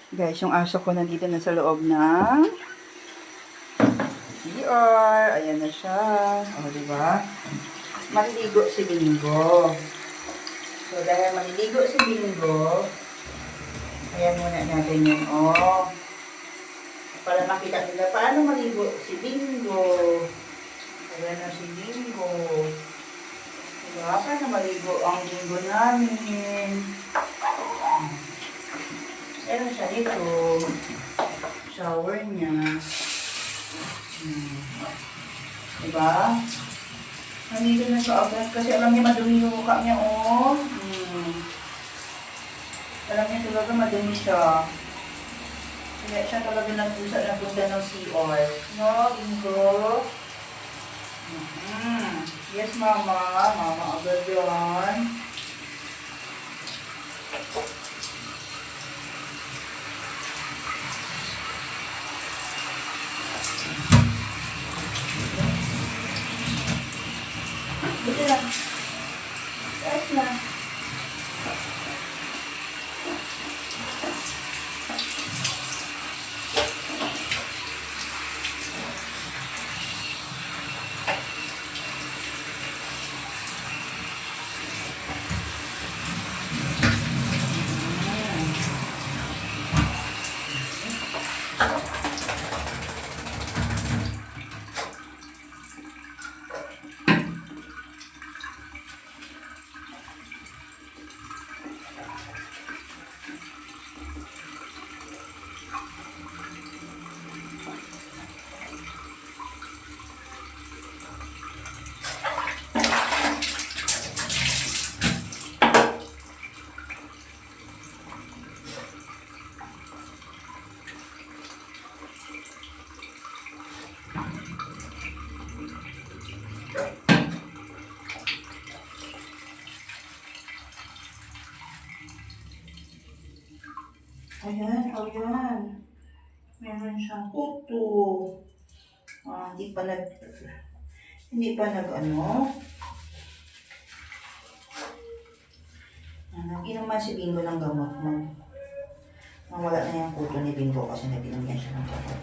Guys, yung aso ko nandito na sa loob ng CR. Ayan na siya. O, diba? Maliligo si Bingo. So, dahil maliligo si Bingo, ayan muna natin yun. O, para makita nila paano maligo si Bingo. Ayan na si Bingo. Diba? Paano maligo ang Bingo namin? Meron siya dito. Shower niya. Diba? Nandito na siya agad kasi alam niya madumi yung mukha niya, oh. Alam niya talaga madumi siya. Kaya siya talaga nagpunta ng CR. No, Bingo? Yes, Mama. Mama agad yan. Dito lang. Taas na. Ayan, ayan. Meron siyang kuto. Hindi pa nag-ano. Nag-inuman si Bingo ng gamot. Mawala na yung kuto ni Bingo kasi nabinigyan siya ng gamot.